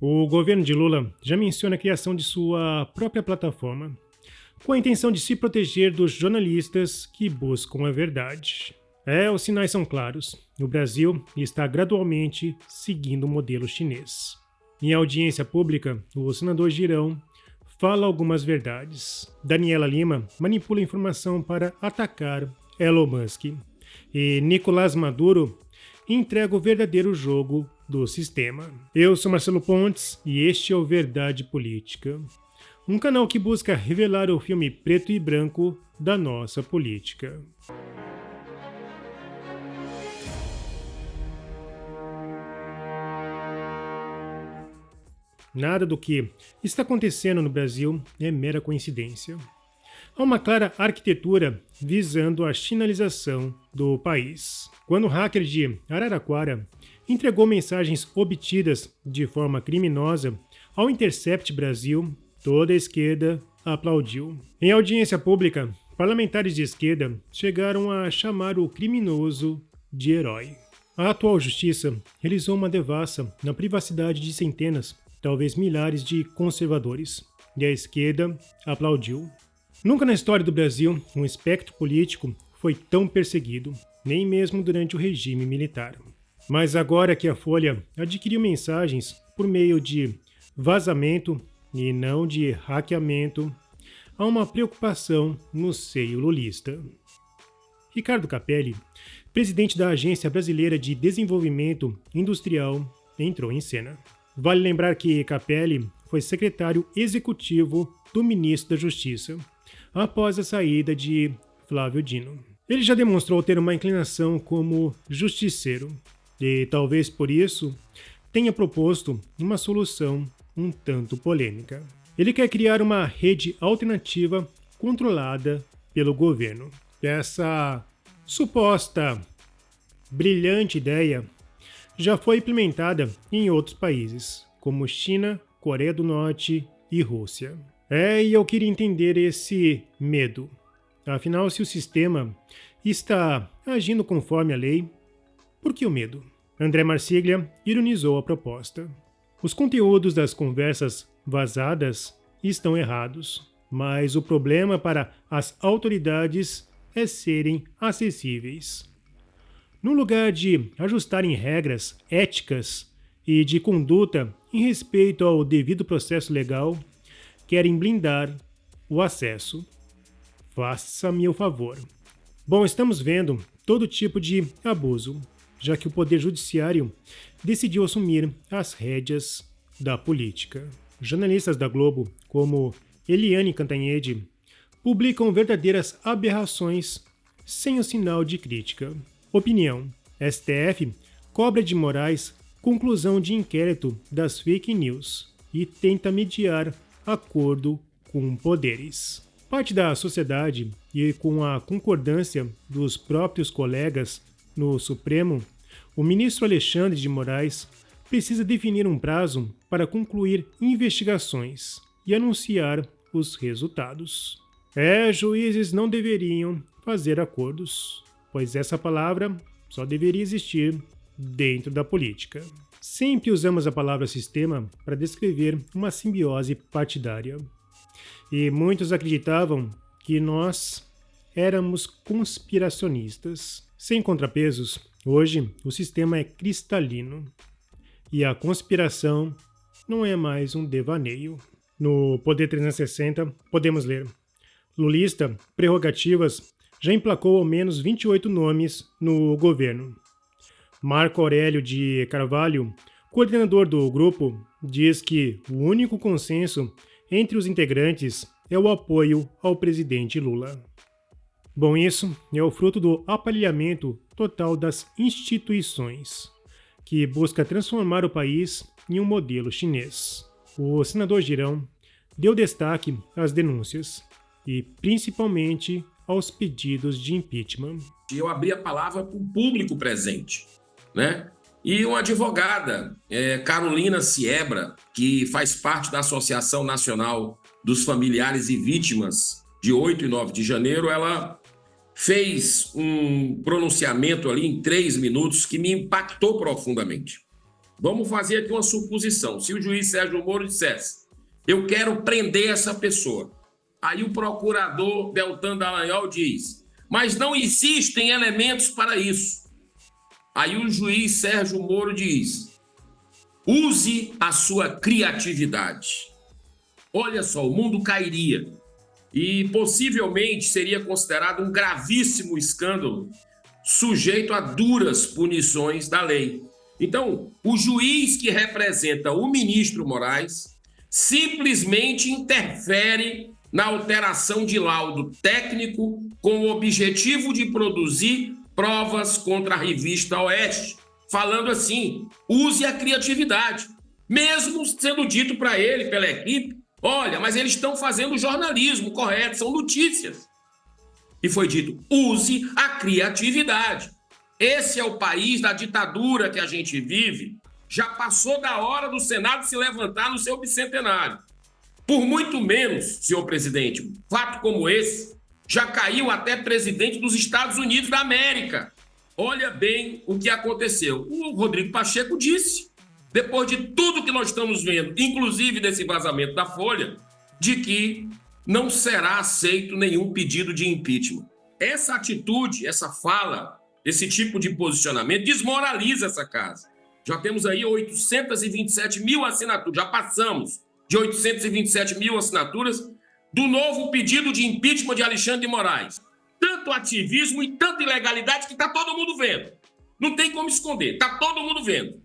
O governo de Lula já menciona a criação de sua própria plataforma, com a intenção de se proteger dos jornalistas que buscam a verdade. Os sinais são claros. O Brasil está gradualmente seguindo o modelo chinês. Em audiência pública, o senador Girão fala algumas verdades. Daniela Lima manipula a informação para atacar Elon Musk. E Nicolás Maduro entrega o verdadeiro jogo do sistema. Eu sou Marcelo Pontes e este é o Verdade Política, um canal que busca revelar o filme preto e branco da nossa política. Nada do que está acontecendo no Brasil é mera coincidência. Há uma clara arquitetura visando a chinalização do país. Quando o hacker de Araraquara entregou mensagens obtidas de forma criminosa ao Intercept Brasil, toda a esquerda aplaudiu. Em audiência pública, parlamentares de esquerda chegaram a chamar o criminoso de herói. A atual justiça realizou uma devassa na privacidade de centenas, talvez milhares de conservadores, e a esquerda aplaudiu. Nunca na história do Brasil um espectro político foi tão perseguido, nem mesmo durante o regime militar. Mas agora que a Folha adquiriu mensagens por meio de vazamento e não de hackeamento, há uma preocupação no seio lulista. Ricardo Capelli, presidente da Agência Brasileira de Desenvolvimento Industrial, entrou em cena. Vale lembrar que Capelli foi secretário executivo do ministro da Justiça, após a saída de Flávio Dino. Ele já demonstrou ter uma inclinação como justiceiro, e talvez por isso tenha proposto uma solução um tanto polêmica. Ele quer criar uma rede alternativa controlada pelo governo. Essa suposta brilhante ideia já foi implementada em outros países, como China, Coreia do Norte e Rússia. E eu queria entender esse medo. Afinal, se o sistema está agindo conforme a lei, por que o medo? André Marsiglia ironizou a proposta. Os conteúdos das conversas vazadas estão errados, mas o problema para as autoridades é serem acessíveis. No lugar de ajustarem regras éticas e de conduta em respeito ao devido processo legal, querem blindar o acesso. Faça-me o favor. Bom, estamos vendo todo tipo de abuso, já que o Poder Judiciário decidiu assumir as rédeas da política. Jornalistas da Globo, como Eliane Cantanhede, publicam verdadeiras aberrações sem o sinal de crítica. Opinião: STF cobra de Moraes conclusão de inquérito das fake news e tenta mediar acordo com poderes. Parte da sociedade, e com a concordância dos próprios colegas no Supremo, o ministro Alexandre de Moraes precisa definir um prazo para concluir investigações e anunciar os resultados. Juízes não deveriam fazer acordos, pois essa palavra só deveria existir dentro da política. Sempre usamos a palavra sistema para descrever uma simbiose partidária. E muitos acreditavam que nós éramos conspiracionistas. Sem contrapesos, hoje o sistema é cristalino. E a conspiração não é mais um devaneio. No Poder 360, podemos ler: lulista, prerrogativas, já emplacou ao menos 28 nomes no governo. Marco Aurélio de Carvalho, coordenador do grupo, diz que o único consenso entre os integrantes é o apoio ao presidente Lula. Bom, isso é o fruto do aparelhamento total das instituições, que busca transformar o país em um modelo chinês. O senador Girão deu destaque às denúncias e principalmente aos pedidos de impeachment. Eu abri a palavra para o público presente, né? E uma advogada, Carolina Siebra, que faz parte da Associação Nacional dos Familiares e Vítimas de 8 e 9 de janeiro, ela fez um pronunciamento ali em 3 minutos que me impactou profundamente. Vamos fazer aqui uma suposição. Se o juiz Sérgio Moro dissesse, eu quero prender essa pessoa. Aí o procurador Deltan Dallagnol diz, mas não existem elementos para isso. Aí o juiz Sérgio Moro diz, use a sua criatividade. Olha só, o mundo cairia e possivelmente seria considerado um gravíssimo escândalo sujeito a duras punições da lei. Então, o juiz que representa o ministro Moraes simplesmente interfere na alteração de laudo técnico com o objetivo de produzir provas contra a revista Oeste, falando assim, use a criatividade, mesmo sendo dito para ele, pela equipe, olha, mas eles estão fazendo jornalismo correto, são notícias. E foi dito, use a criatividade. Esse é o país da ditadura que a gente vive. Já passou da hora do Senado se levantar no seu bicentenário. Por muito menos, senhor presidente, um fato como esse já caiu até presidente dos Estados Unidos da América. Olha bem o que aconteceu. O Rodrigo Pacheco disse, depois de tudo que nós estamos vendo, inclusive desse vazamento da Folha, de que não será aceito nenhum pedido de impeachment. Essa atitude, essa fala, esse tipo de posicionamento desmoraliza essa casa. Já temos aí 827 mil assinaturas, já passamos de 827 mil assinaturas do novo pedido de impeachment de Alexandre de Moraes. Tanto ativismo e tanta ilegalidade que está todo mundo vendo. Não tem como esconder, está todo mundo vendo.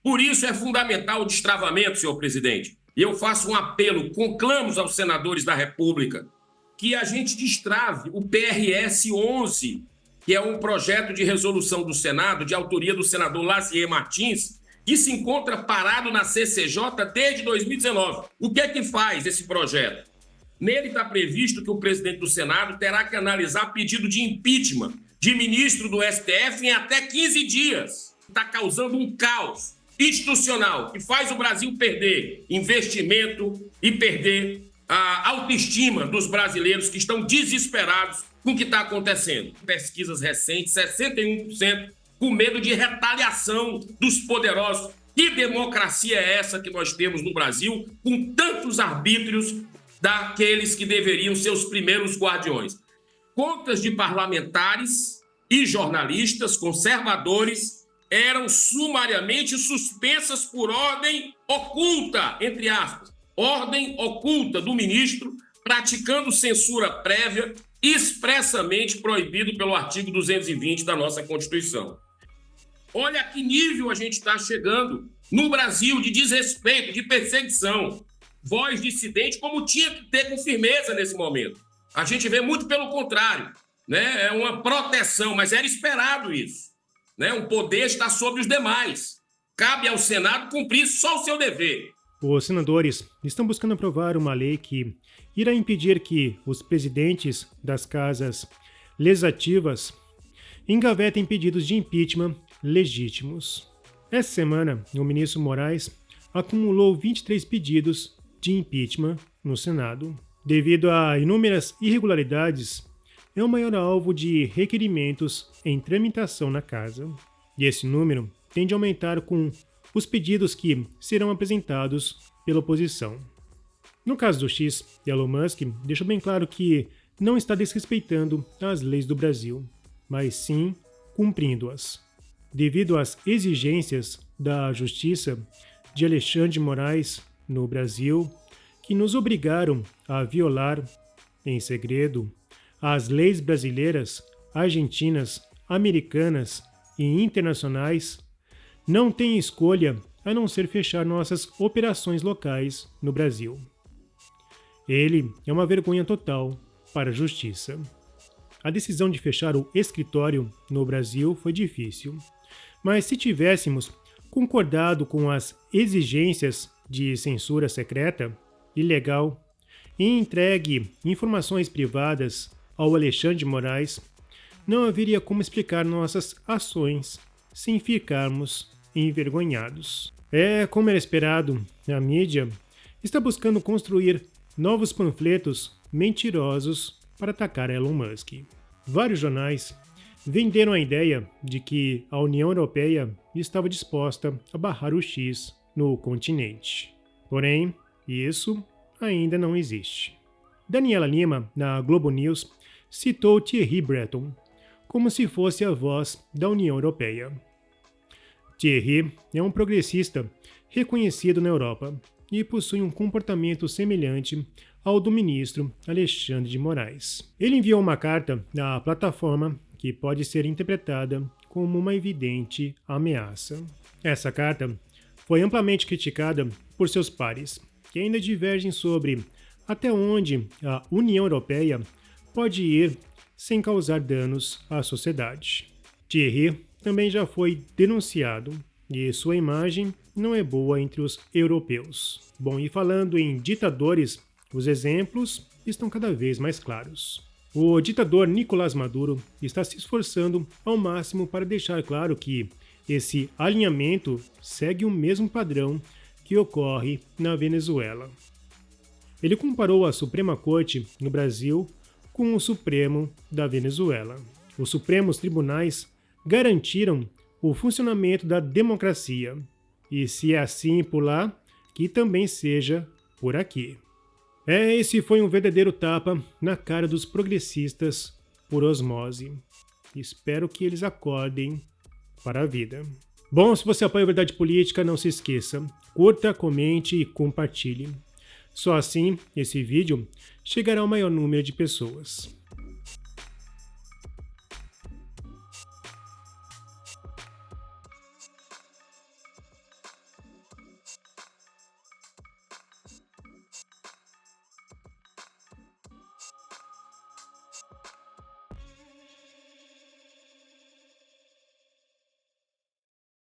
Por isso é fundamental o destravamento, senhor presidente. E eu faço um apelo, conclamos aos senadores da República que a gente destrave o PRS 11, que é um projeto de resolução do Senado, de autoria do senador Lazier Martins, que se encontra parado na CCJ desde 2019. O que é que faz esse projeto? Nele está previsto que o presidente do Senado terá que analisar pedido de impeachment de ministro do STF em até 15 dias. Está causando um caos institucional que faz o Brasil perder investimento e perder a autoestima dos brasileiros que estão desesperados com o que está acontecendo. Pesquisas recentes, 61% com medo de retaliação dos poderosos. Que democracia é essa que nós temos no Brasil, com tantos arbítrios daqueles que deveriam ser os primeiros guardiões? Contas de parlamentares e jornalistas conservadores eram sumariamente suspensas por ordem oculta, entre aspas, ordem oculta do ministro, praticando censura prévia, expressamente proibido pelo artigo 220 da nossa Constituição. Olha a que nível a gente está chegando no Brasil de desrespeito, de perseguição. Voz dissidente, como tinha que ter com firmeza nesse momento. A gente vê muito pelo contrário, né? É uma proteção, mas era esperado isso. Né? O poder está sobre os demais. Cabe ao Senado cumprir só o seu dever. Os senadores estão buscando aprovar uma lei que irá impedir que os presidentes das casas legislativas engavetem pedidos de impeachment legítimos. Essa semana, o ministro Moraes acumulou 23 pedidos de impeachment no Senado. Devido a inúmeras irregularidades, é o maior alvo de requerimentos em tramitação na casa. E esse número tende a aumentar com os pedidos que serão apresentados pela oposição. No caso do X, Elon Musk deixou bem claro que não está desrespeitando as leis do Brasil, mas sim cumprindo-as. Devido às exigências da Justiça de Alexandre de Moraes no Brasil, que nos obrigaram a violar, em segredo, as leis brasileiras, argentinas, americanas e internacionais, não tem escolha a não ser fechar nossas operações locais no Brasil. Ele é uma vergonha total para a justiça. A decisão de fechar o escritório no Brasil foi difícil, mas se tivéssemos concordado com as exigências de censura secreta, ilegal, e entregue informações privadas ao Alexandre de Moraes, não haveria como explicar nossas ações sem ficarmos envergonhados. Como era esperado, a mídia está buscando construir novos panfletos mentirosos para atacar Elon Musk. Vários jornais venderam a ideia de que a União Europeia estava disposta a barrar o X no continente. Porém, isso ainda não existe. Daniela Lima, na Globo News, citou Thierry Breton como se fosse a voz da União Europeia. Thierry é um progressista reconhecido na Europa e possui um comportamento semelhante ao do ministro Alexandre de Moraes. Ele enviou uma carta à plataforma que pode ser interpretada como uma evidente ameaça. Essa carta foi amplamente criticada por seus pares, que ainda divergem sobre até onde a União Europeia pode ir sem causar danos à sociedade. Thierry também já foi denunciado e sua imagem não é boa entre os europeus. Bom, e falando em ditadores, os exemplos estão cada vez mais claros. O ditador Nicolás Maduro está se esforçando ao máximo para deixar claro que esse alinhamento segue o mesmo padrão que ocorre na Venezuela. Ele comparou a Suprema Corte no Brasil com o Supremo da Venezuela. Os Supremos Tribunais garantiram o funcionamento da democracia. E se é assim por lá, que também seja por aqui. Esse foi um verdadeiro tapa na cara dos progressistas por osmose. Espero que eles acordem para a vida. Bom, se você apoia a Verdade Política, não se esqueça. Curta, comente e compartilhe. Só assim, esse vídeo chegará ao maior número de pessoas.